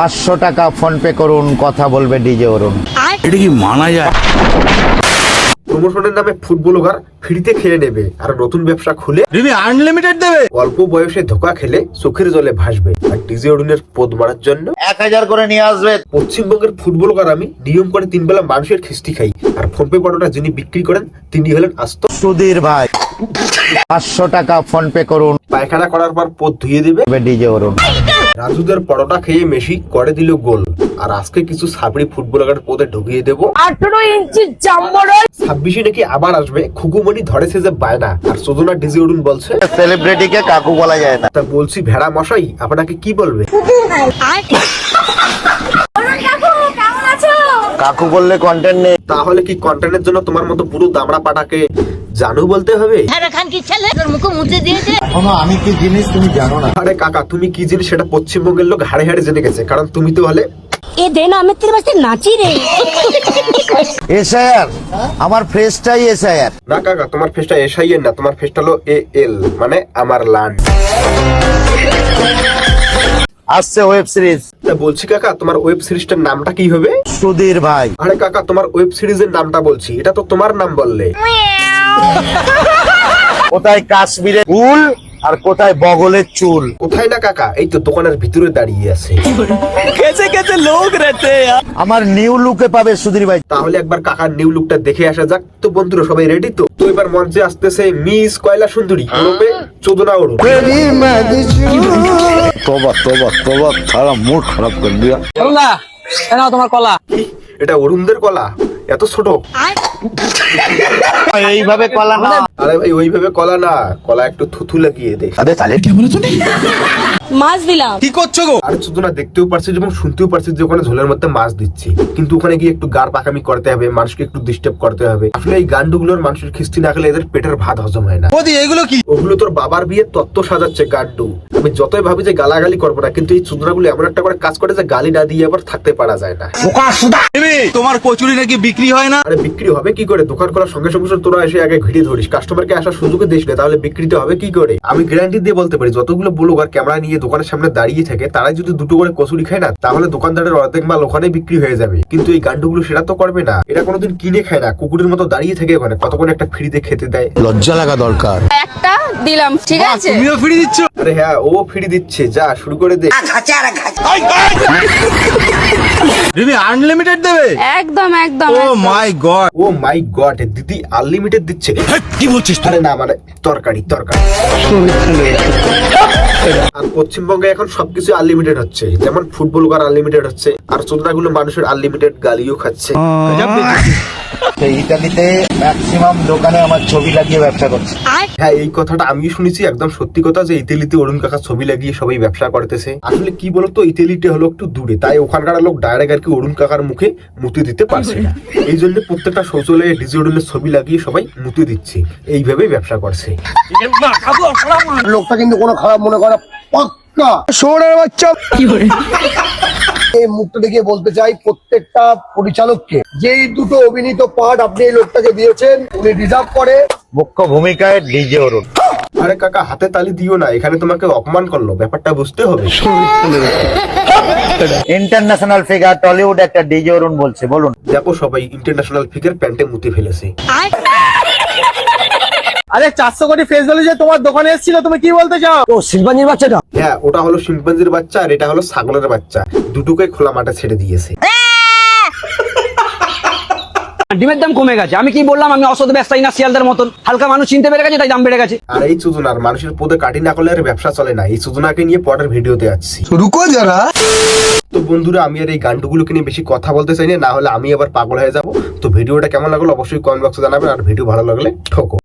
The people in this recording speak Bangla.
500 টাকা ফোন পে করুন, কথা বলবে ডিজে অরুণ। এটা কি মানা যায়? প্রমোশনের নামে ফুটবলার ফ্রিতে খেয়ে নেবে আর নতুন ব্যবসা খুলে আনলিমিটেড দেবে। অল্প বয়সে ধোকা খেলে চোখের জলে ভাসবে। আর ডিজে অরুণের পদ মারার জন্য 1000 করে নিয়ে আসবে। পশ্চিমবঙ্গের ফুটবলার আমি নিয়ম করে 3 বেলা মানুষের খিস্তি খাই। আর ফোনপে পটোটা যিনি বিক্রি করেন তিনি হলেন আস্ত সুধীর ভাই। 500 টাকা ফোন পে করুন, পায়খানা করার পর পদ ধুয়ে দেবে। ডিজে অরুণ। রাজুদের পরোটা খেয়ে মেসি করে দিল গোল। আর আজকে কিছু সাবড়ি ফুটবলারের পদে ঢুকিয়ে দেবো। 18 ইঞ্চি জাম্বো 26 নাকি আবার আসবে। খুকুমণি ধরেছে যে বায়না। আর সজনা ডিজে অরুণ বলছে সেলিব্রিটিকে কাকু বলা যায় না। তা বলছি ভেড়া মশাই আপনাকে কি বলবে? কাকু বললে কন্টেন্ট নেই। তাহলে কি কন্টেন্টের জন্য তোমার মতো পুরো দামড়া পাটাকে জানু বলতে হবে? খান কি ছেলে তোর মুখে মুছে দিয়েছে। এখনো আমি কি জিনিস তুমি জানো না। আরে কাকা তুমি কি জিনিস সেটা পশ্চিমবঙ্গের লোক হাড়ে হাড়ে জেনে গেছে। কারণ তুমি তো হলে এ দেন আমি তোর বাসে নাচি রে। এসআইআর, আমার ফ্রেশটাই এসআইআর। না কাকা তোমার ফেসটা এসআইএর না, তোমার ফেসটা হলো এএল মানে আমার লান্ড। আসছে ওয়েব সিরিজ। তা বলছি কাকা তোমার ওয়েব সিরিজটার নামটা কি হবে? সুধীর ভাই। আরে কাকা তোমার ওয়েব সিরিজের নামটা বলছি, এটা তো তোমার নাম বললে। কোথায় কাশ্মীরের ফুল আর কোথায় বগলের চুল? কোথায় না কাকা, এই তো দোকানের ভিতরে দাঁড়িয়ে আছে। আমার নিউ লুকে পাবে সুধীর ভাই। তাহলে একবার কাকার নিউ লুকটা দেখে আসা যাক। তো বন্ধুরা সবাই রেডি তো? তো এবার মঞ্চে আসতেছে মিস কয়লা সুন্দরী ওরফে চোদনা অরুণ। তোবা তোবা তোবা, সারা মুড খারাপ করে দিয়া। তোমার কলা কি এটা অরুণদের কলা? এত ছোট? এইভাবে কলা না। আরে ভাই ওইভাবে কলা না, কলা একটু থুথু লাগিয়ে দে। মাছ দিলাম। কি করছো গো? আরে চোদনা দেখতেও পারছিস এবং শুনতেও পারছিস যে ওখানে ঝোলের মধ্যে মাছ দিচ্ছে, কিন্তু ওখানে গিয়ে একটু গাড় পাকামি করতে হবে, মানুষকে একটু ডিস্টার্ব করতে হবে। আসলে এই গান্ডুগুলোর মানুষের খিস্তি না খেলে এদের পেটের ভাত হজম হয় না। বৌদি এগুলো কি? ওগুলো তোর বাবার বিয়ের তত্ত্ব সাজাচ্ছে গান্ডু। আমি যতই ভাবি যে গালাগালি করবো না, কিন্তু এই চোদনাগুলো এমন একটা করে কাজ করে যে গালি না দিয়ে আবার থাকতে পারা যায় না। তোমার কচুরি নাকি বিক্রি হয় না? আরে বিক্রি হবে কি করে? দোকান করার সঙ্গে সঙ্গে তোরা এসে আগে ঘিরে ধরিস, কাস্টমারকে আসার সুযোগে দিস না, তাহলে বিক্রিতে হবে কি করে? আমি গ্যারান্টি দিয়ে বলতে পারি যতগুলো ব্লগার ক্যামেরা নিয়ে দোকানের সামনে দাঁড়িয়ে থাকে তারাই যদি দুটো করে কচুরি খায় না, তাহলে দোকানদারের অর্ধেক মাল ওখানে বিক্রি হয়ে যাবে। কিন্তু এই গান্ডুগুলো সেটা তো করবে না। এরা কোনোদিন কিনে খায় না, কুকুরের মতো দাঁড়িয়ে থাকে ওখানে, কতক্ষণ একটা ফ্রিতে খেতে দেয়। লজ্জা লাগা দরকার। একটা দিলাম ঠিক আছে। তুমিও ফ্রি দিচ্ছ? আরে হ্যাঁ ও ফ্রি দিচ্ছে, যা শুরু করে দে। আনলিমিটেড দেবে? একদম একদম। ও মাই গড। ও মাই গড, দিদি আনলিমিটেড দিচ্ছে? কি বলছিস? আরে না মানে তরকারি। আর পশ্চিমবঙ্গে এখন সবকিছু আনলিমিটেড হচ্ছে, যেমন ফুটবল কার আনলিমিটেড হচ্ছে, আর চোদনাগুলো মানুষের আনলিমিটেড গালিও খাচ্ছে। ইতালিতে ম্যাক্সিমাম দোকানে আমার ছবি লাগিয়ে ব্যবসা করছে। হ্যাঁ এই কথাটা আমিও শুনেছি, একদম সত্যি কথা যে ইতালিতে অরুণ কাকার ছবি লাগিয়ে সবাই ব্যবসা করতেছে। আসলে কি বলতো, ইতালিতে হলো একটু দূরে, তাই ওখানকার লোক ডাইরেক্ট আর কি অরুণ কাকার মুখে মুতি দিতে পারছে না। এই জন্য প্রত্যেকটা শৌচালয়ে ডিজে অরুণের ছবি লাগিয়ে সবাই মুতি দিচ্ছে, এইভাবেই ব্যবসা করছে। লোকটা কিন্তু কোনো খারাপ মনে করা পাক্কা শোরের বাচ্চা। এই মুখটা দেখিয়ে বলতে চাই প্রত্যেকটা পরিচালককে, যেই দুটো অভিনীত পার্ট আপনি এই লোকটাকে দিয়েছেন উনি রিজার্ভ করে। মুখ্য ভূমিকায় ডিজে অরুণ। আরে কাকা হাতে তালি দিও না, এখানে তোমাকে অপমান করলো, ব্যাপারটা বুঝতে হবে। ইন্টারন্যাশনাল ফিগার টলিউড একটা ডিজে অরুণ বলছে, বলুন। দেখো সবাই ইন্টারন্যাশনাল ফিগার প্যান্টে মুতি ফেলেছে। আরে 400 কোটি ফেস ভ্যালু যে তোমার দোকানে এসেছিল, তুমি কি বলতে চাও? ও শিল্পাঞ্জির বাচ্চাটা? হ্যাঁ ওটা হলো শিম্পাঞ্জির বাচ্চা আর এটা হলো ছাগলের বাচ্চা, দুটোকে খোলা মাঠে ছেড়ে দিয়েছে। ডিমের দাম কমে গেছে। আমি কি বললাম? আমি অসৎ ব্যবসায়ী না শিয়ালদের মতন। হালকা মানুষ চিনতে পেরে গেছে তাই দাম বেড়ে গেছে। আর এই চুদনার মানুষের পদে কাটি না করলে আর ব্যবসা চলে না। এই চুদনাকে নিয়ে পরের ভিডিওতে আসছি। রুকো যারা। তো বন্ধুরা আমি আর এই গানগুলোকে নিয়ে বেশি কথা বলতে চাই না, না হলে আমি আবার পাগল হয়ে যাব। তো ভিডিওটা কেমন লাগলো অবশ্যই কমেন্ট বক্সে জানাবেন, আর ভিডিও ভালো লাগলে ঠোকো।